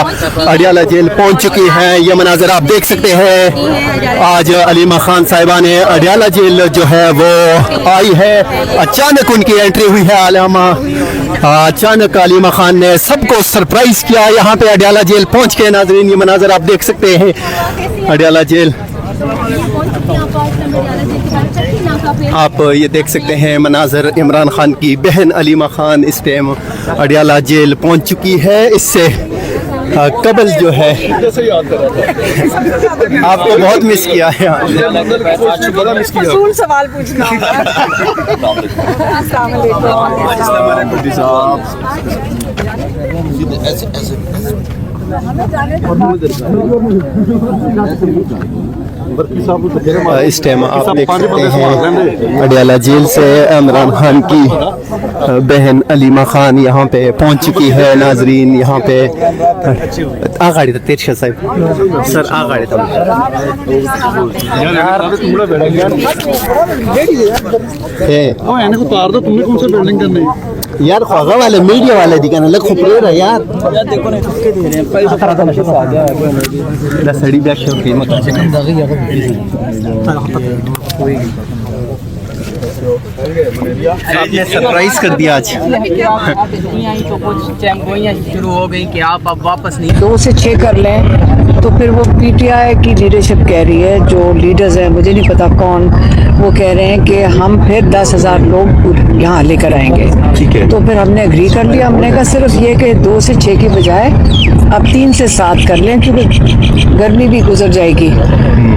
Adiala jail पहुंच चुकी हैं। ये मनाजर आप देख सकते हैं। आज अलीमा खान साहिबा ने अडियाला जेल जो है वो आई है। अचानक उनकी एंट्री हुई है। अचानक अलीमा खान ने सबको सरप्राइज किया यहाँ पे अडियाला जेल पहुंच के। नाजरीन ये मनाजर आप देख सकते हैं अडियाला जेल। आप ये देख सकते हैं मनाजर इमरान खान की बहन अलीमा खान इस टाइम अडियाला जेल पहुंच चुकी है। इससे कबल जो है आपको बहुत मिस किया है। सवाल पूछना इस टाइम आप देख सकते हैं अडियाला जेल से इमरान खान की बहन अलीमा खान यहाँ पे पहुँच चुकी है। नाजरीन यहाँ पे आगाड़ी था तेरशा साहब सर आगाड़ी था यार ख्वागा वाले मीडिया वाले दिखाने लग खुपरे रहा यार सड़ी बैठ आपने सरप्राइज कर दिया आज। तो कुछ चैम्पियन शुरू हो गई कि आप अब वापस नहीं 2 से 6 कर लें तो फिर वो पीटीआई की लीडरशिप कह रही है, जो लीडर्स हैं मुझे नहीं पता कौन, वो कह रहे हैं कि हम फिर 10,000 लोग यहाँ लेकर आएंगे। ठीक है, तो फिर हमने एग्री कर लिया। हमने कहा सिर्फ ये कि 2 से 6 की बजाय अब 3 से 7 कर लें, क्योंकि गर्मी भी गुजर जाएगी।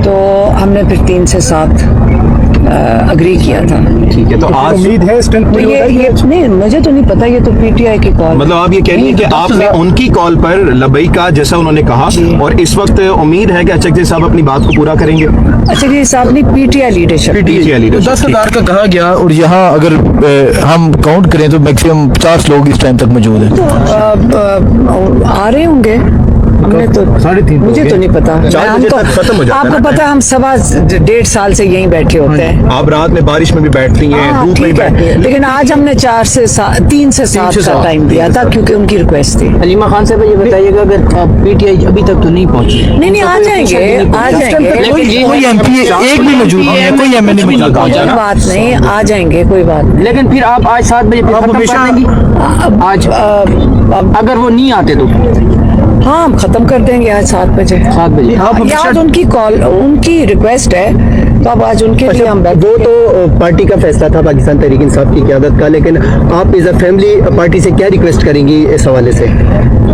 तो हमने फिर 3 से 7 अग्री किया था। ठीक है, तो आज उम्मीद है तो ये नहीं, मुझे तो नहीं पता, ये तो पीटीआई की कॉल। मतलब आप ये कह रही हैं कि आपने उनकी कॉल पर लबई का जैसा उन्होंने कहा, और इस वक्त उम्मीद है कि अचकज़ई साहब अपनी बात को पूरा करेंगे। अचकज़ई साहब ने पीटीआई लीडरशिप 10,000 का कहा गया, और यहाँ अगर हम काउंट करें तो मैक्सिमम 50 लोग इस टाइम तक मौजूद हैं। तो आ रहे होंगे, हमने तो 3.5 मुझे तो नहीं पता। खत्म हो जाता है। आपको पता है हम 1.5 साल से यहीं बैठे होते हैं। आप रात में बारिश में भी बैठती हैं, धूप में भी बैठती हैं, लेकिन आज हमने 3 से 7 का टाइम दिया था क्योंकि उनकी रिक्वेस्ट थी। अलीमा खान साहब ये बताइएगा अगर पीटीआई अभी तक तो नहीं पहुंची। नहीं आ जाएंगे, आ जाएंगे, कोई एमपी एक भी मौजूद नहीं है, कोई एमएलए मौजूद कोई बात नहीं, आ जाएंगे, कोई बात नहीं। लेकिन फिर आप आज 7 बजे खत्म कर देंगी आज, अगर वो नहीं आते तो हाँ हम खत्म कर देंगे आज 7 बजे। 7 बजे आज उनकी कॉल, उनकी रिक्वेस्ट है, तो अब आज उनके लिए हम वो तो पार्टी का फैसला था पाकिस्तान तहरीक इंसाफ की क़यादत का, लेकिन आप एज अ फैमिली पार्टी से क्या रिक्वेस्ट करेंगी इस हवाले से?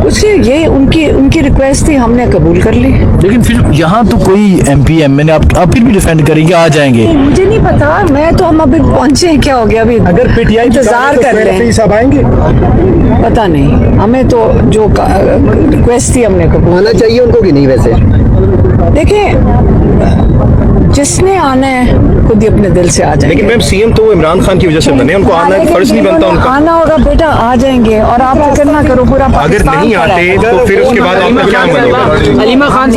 कुछ ये उनकी रिक्वेस्ट थी, हमने कबूल कर ली। लेकिन फिर यहाँ तो कोई एमपी एमएलए आप फिर भी डिफेंड करेंगे, आ जाएंगे। मुझे नहीं पता, मैं तो हम अभी पहुंचे हैं, क्या हो गया अभी? अगर पीटीआई इंतजार कर रहे हैं, सब आएंगे पता नहीं, हमें तो जो रिक्वेस्ट थी हमने कबूल। आना चाहिए उनको कि नहीं? वैसे देखिए जिसने आना है खुद ही अपने दिल से आ जाए। लेकिन मैम सीएम तो इमरान खान की वजह से बने, उनको आना फर्ज नहीं बनता उनका। आना होगा बेटा, आ जाएंगे, और आप फिक्र ना करो, पूरा अगर नहीं आते तो फिर उसके बाद आपका क्या अमल होगा? अलीमा खान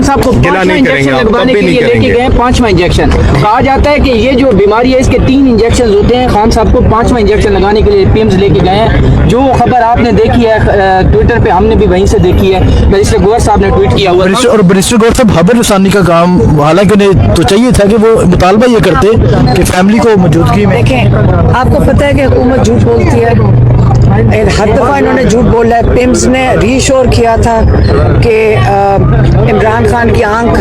साहब को गिला नहीं करेंगे, आप लगवाने के कभी नहीं लिए लेके करेंगे। गए 5वां इंजेक्शन। कहा जाता है कि ये जो बीमारी है इसके 3 इंजेक्शन होते हैं। खान साहब को 5वां इंजेक्शन लगाने के लिए पीएम्स लेके गए हैं। जो खबर आपने देखी है ट्विटर पे, हमने भी वहीं से देखी है। बैरिस्टर गौहर साहब ने ट्वीट किया हुआ और बैरिस्टर गौहर साहब खबर रसानी का काम, हालांकि उन्हें तो चाहिए था कि वो मुतालबा ये करते कि फैमिली को मौजूदगी में। देखें, आपको पता है कि हुकूमत झूठ बोलती है, हर दफ़ा इन्होंने झूठ बोला है। पिम्स ने रीशोर किया था कि इमरान खान की आंख,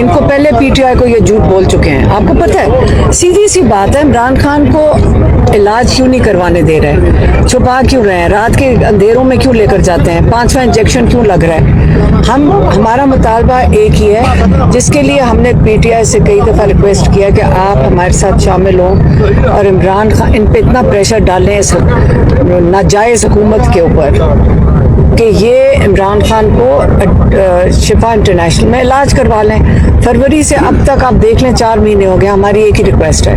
इनको पहले पीटीआई को ये झूठ बोल चुके हैं। आपको पता है, सीधी सी बात है, इमरान खान को इलाज क्यों नहीं करवाने दे रहे, छुपा क्यों रहे हैं, रात के अंधेरों में क्यों लेकर जाते हैं, 5वां इंजेक्शन क्यों लग रहा है? हमारा मुतालबा एक ही है, जिसके लिए हमने पीटीआई से कई दफ़ा रिक्वेस्ट किया कि आप हमारे साथ शामिल हों और इमरान खान, इन पे इतना प्रेशर डालें इस नाजायज़ हुकूमत के ऊपर कि ये इमरान खान को शिफा इंटरनेशनल में इलाज करवा लें। फरवरी से अब तक आप देख लें 4 महीने हो गए, हमारी एक ही रिक्वेस्ट है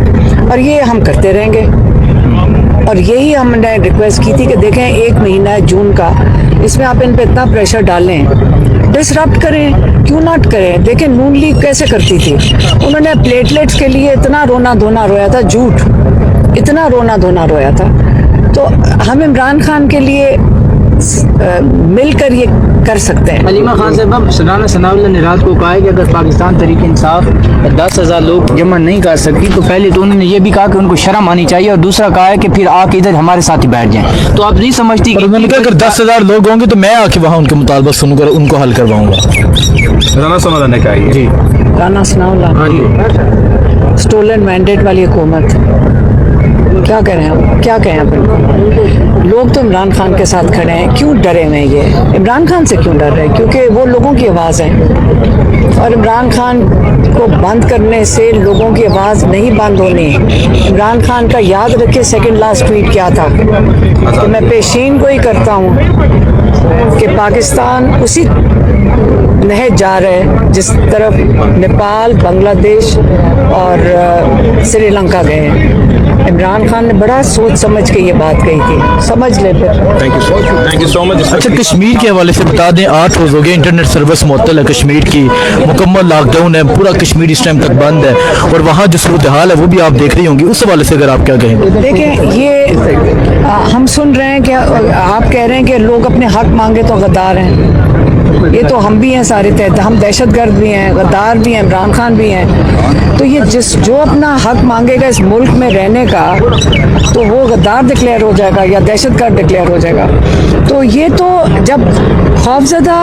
और ये हम करते रहेंगे। और यही हमने रिक्वेस्ट की थी कि देखें 1 महीना है जून का, इसमें आप इन पे इतना प्रेशर डालें, डिसरप्ट करें, क्यों नॉट करें? देखें नून लीग कैसे करती थी, उन्होंने प्लेटलेट्स के लिए इतना रोना धोना रोया था, झूठ, इतना रोना धोना रोया था। तो हम इमरान खान के लिए मिलकर ये कर सकते हैं। अलीमा खान साहब, राना सनाउल्लाह ने रात को कहा है कि अगर पाकिस्तान तहरीक इंसाफ 10,000 लोग जमा नहीं कर सकती तो पहले तो उन्होंने ये भी कहा कि उनको शर्म आनी चाहिए, और दूसरा कहा है कि फिर आके इधर हमारे साथ ही बैठ जाएं। तो आप नहीं समझती और कि उन्होंने कहा अगर 10,000 लोग होंगे तो मैं आके वहाँ उनके मुतालबा सुनूंगा, उनको हल करवाऊंगा। राना सनाउल्लाह ने कहा ये। जी राना सनाउल्लाह स्टोलन मैंडेट वाली हुकूमत, क्या करें हम, क्या कहें अपन। लोग तो इमरान खान के साथ खड़े हैं, क्यों डरे हुए हैं ये? इमरान खान से क्यों डर रहे हैं? क्योंकि वो लोगों की आवाज़ है, और इमरान खान को बंद करने से लोगों की आवाज़ नहीं बंद होनी। इमरान खान का याद रखिए सेकंड लास्ट ट्वीट क्या था कि मैं पेशीन को ही करता हूँ कि पाकिस्तान उसी नहज जा रहे हैं जिस तरफ नेपाल, बांग्लादेश और श्रीलंका गए हैं। इमरान खान ने बड़ा सोच समझ के ये बात कही थी, समझ ले फिर। Thank you so much. अच्छा, कश्मीर के हवाले से बता दें, 8 रोज हो गए इंटरनेट सर्विस मुअत्तल है कश्मीर की, मुकम्मल लॉकडाउन है, पूरा कश्मीर इस टाइम तक बंद है, और वहाँ जो सूरत हाल है वो भी आप देख रही होंगी, उस हवाले से अगर आप क्या कहेंगे? देखें, ये हम सुन रहे हैं कि आप कह रहे हैं कि लोग अपने हक मांगे तो गद्दार हैं। ये तो हम भी हैं सारे तहत, हम दहशतगर्द भी हैं, गद्दार भी हैं, इमरान खान भी हैं। तो ये जो अपना हक मांगेगा इस मुल्क में रहने का, तो वो गद्दार डिक्लेयर हो जाएगा या दहशतगर्द डिक्लेयर हो जाएगा। तो ये तो जब खौफजदा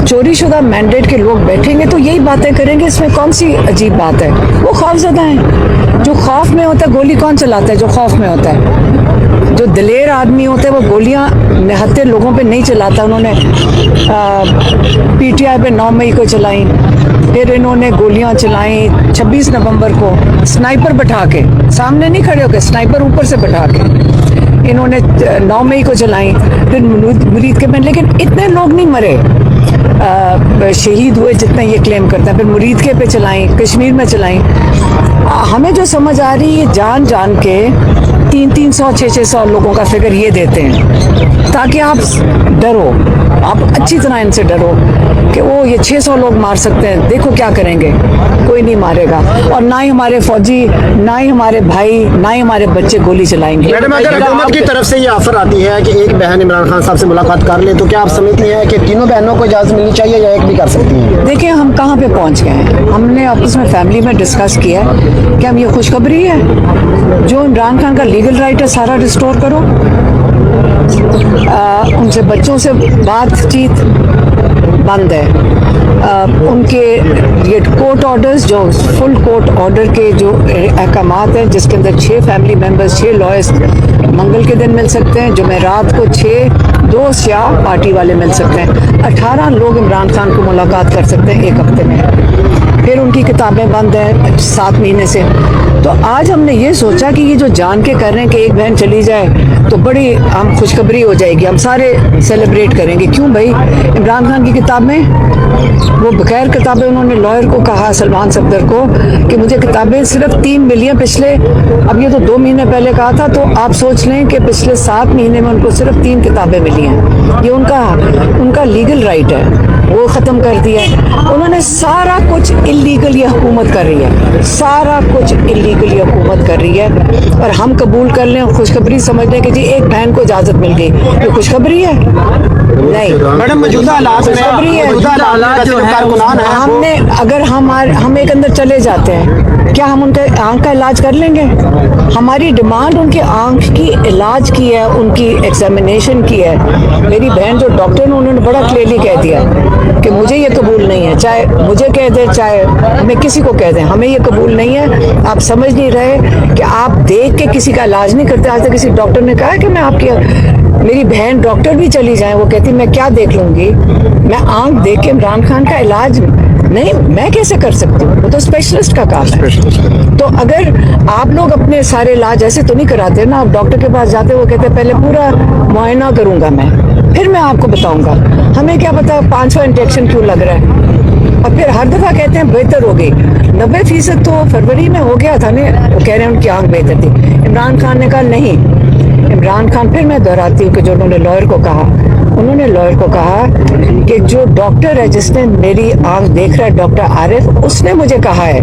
चोरी शुदा मैंडेट के लोग बैठेंगे तो यही बातें करेंगे, इसमें कौन सी अजीब बात है? वो खौफजदा हैं। जो खौफ में होता है, गोली कौन चलाता है? जो खौफ में होता है। जो दिलेर आदमी होते हैं वो गोलियां निहत्ते लोगों पे नहीं चलाता। उन्होंने पीटीआई पे 9 मई को चलाई, फिर इन्होंने गोलियां चलाई 26 नवंबर को स्नाइपर बैठा के, सामने नहीं खड़े होकर, स्नाइपर ऊपर से बैठा के इन्होंने 9 मई को चलाई, फिर मुरीद के में। लेकिन इतने लोग नहीं मरे, शहीद हुए जितने ये क्लेम करते हैं। फिर मुरीद के पे चलाई, कश्मीर में चलाई। हमें जो समझ आ रही है, जान जान के 300, 600 लोगों का फिगर ये देते हैं ताकि आप डरो, आप अच्छी तरह इनसे डरो कि वो ये 600 लोग मार सकते हैं, देखो क्या करेंगे। कोई नहीं मारेगा, और ना ही हमारे फौजी, ना ही हमारे भाई, ना ही हमारे बच्चे गोली चलाएंगे। मैडम, अगर हुकूमत की तरफ से ये ऑफर आती है कि एक बहन इमरान खान साहब से मुलाकात कर ले, तो क्या आप समझती हैं कि तीनों बहनों को इजाज़त मिलनी चाहिए या एक भी कर सकती हैं? देखिए, हम कहाँ पे पहुँच गए हैं। हमने आपस में फैमिली में डिस्कस किया है कि हम ये खुशखबरी है, जो इमरान खान का लीगल राइट है सारा रिस्टोर करो, उनसे बच्चों से बातचीत बंद है, उनके ये कोर्ट ऑर्डर्स, जो फुल कोर्ट ऑर्डर के जो अहकामात हैं, जिसके अंदर 6 फैमिली मेंबर्स, 6 लॉयर्स मंगल के दिन मिल सकते हैं, जुमेरात को 6 दोस्त या पार्टी वाले मिल सकते हैं, 18 लोग इमरान खान को मुलाकात कर सकते हैं 1 हफ्ते में। फिर उनकी किताबें बंद हैं 7 महीने से। तो आज हमने ये सोचा कि ये जो जान के कर रहे हैं कि एक बहन चली जाए तो बड़ी हम खुशखबरी हो जाएगी, हम सारे सेलिब्रेट करेंगे। क्यों भाई? इमरान खान की किताबें, वो बगैर किताबें, उन्होंने लॉयर को कहा, सलमान सफदर को, कि मुझे किताबें सिर्फ 3 मिली हैं पिछले, अब ये तो 2 महीने पहले कहा था, तो आप सोच लें कि पिछले 7 महीने में उनको सिर्फ 3 किताबें मिली हैं। ये उनका लीगल राइट है, वो ख़त्म कर दिया है उन्होंने। सारा कुछ इल्लीगल ये हुकूमत कर रही है, सारा कुछ इल्लीगल ये हुकूमत कर रही है, और हम कबूल कर लें, खुशखबरी समझ लें कि जी एक बहन को इजाज़त मिल गई, ये खुशखबरी है? नहीं मैडम, मौजूदा हालात में हमने, अगर हम एक अंदर चले जाते हैं, क्या हम उनके आंख का इलाज कर लेंगे? हमारी डिमांड उनके आंख की इलाज की है, उनकी एग्जामिनेशन की है। मेरी बहन जो डॉक्टर ने, उन्होंने बड़ा क्लियरली कह दिया कि मुझे ये कबूल नहीं है, चाहे मुझे कह दे, चाहे हमें किसी को कह दें, हमें ये कबूल नहीं है। आप समझ नहीं रहे कि आप देख के किसी का इलाज नहीं करते। आज तक किसी डॉक्टर ने कहा है कि मैं आपकी, मेरी बहन डॉक्टर भी चली जाए, वो कहती मैं क्या देख लूंगी, मैं आंख देख के इमरान खान का इलाज नहीं, मैं कैसे कर सकती हूँ? वो तो स्पेशलिस्ट का काम है। तो अगर आप लोग अपने सारे इलाज ऐसे तो नहीं कराते ना, आप डॉक्टर के पास जाते, वो कहते पहले पूरा मुआयना करूंगा मैं, फिर मैं आपको बताऊंगा। हमें क्या पता 5वां इंजेक्शन क्यों लग रहा है, और फिर हर दफा कहते हैं बेहतर हो गई। 90% तो फरवरी में हो गया था ना, वो कह रहे हैं उनकी आंख बेहतर थी। इमरान खान ने कहा नहीं, इमरान खान, फिर मैं दोहराती हूँ कि जो उन्होंने लॉयर को कहा, उन्होंने लॉयर को कहा कि जो डॉक्टर है जिसने मेरी आंख देख रहा है, डॉक्टर आरिफ, उसने मुझे कहा है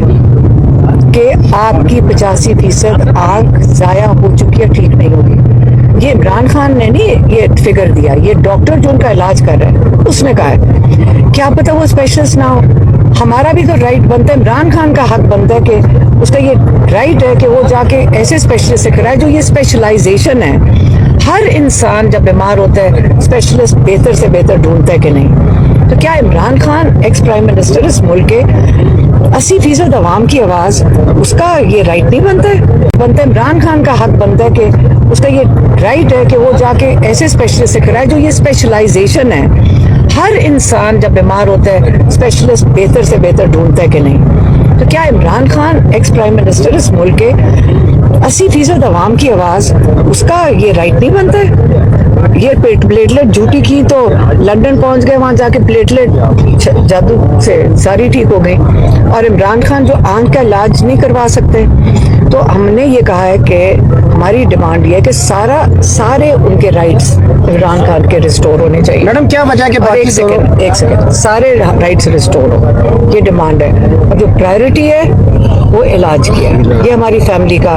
कि आपकी 85% आंख जाया हो चुकी है, ठीक नहीं होगी। ये इमरान खान ने नहीं ये फिगर दिया, ये डॉक्टर जो उनका इलाज कर रहा है उसने कहा है। क्या पता वो स्पेशलिस्ट ना हो, हमारा भी तो राइट बनता है, इमरान खान का हक बनता है कि उसका ये राइट है कि वो जाके ऐसे स्पेशलिस्ट से कराए जो ये स्पेशलाइजेशन है। हर इंसान जब बीमार होता है स्पेशलिस्ट बेहतर से बेहतर ढूंढता है कि नहीं। तो क्या Imran Khan ex prime minister इस मुल्क के 80% अवाम की आवाज, उसका ये राइट नहीं बनता है? इमरान खान का हक बनता है कि उसका ये राइट है कि वो जाके ऐसे स्पेशलिस्ट से कराए जो ये स्पेशलाइजेशन है। हर इंसान जब बीमार होता है स्पेशलिस्ट बेहतर से बेहतर ढूंढता है कि नहीं। तो क्या Imran Khan ex prime minister इस मुल्क के 80% अवाम की आवाज, उसका ये राइट नहीं बनता है? ये प्लेटलेट झूठी की तो लंदन पहुंच गए, वहां जाके प्लेटलेट जादू से सारी ठीक हो गई, और इमरान खान जो आंख का इलाज नहीं करवा सकते। तो हमने ये कहा है कि हमारी डिमांड ये है कि सारे उनके राइट्स इमरान खान के रिस्टोर होने चाहिए। मैडम क्या वजह है कि और बाकी एक सेकंड सारे राइट्स रिस्टोर हो, ये डिमांड है। और जो प्रायोरिटी है वो इलाज की है, ये हमारी फैमिली का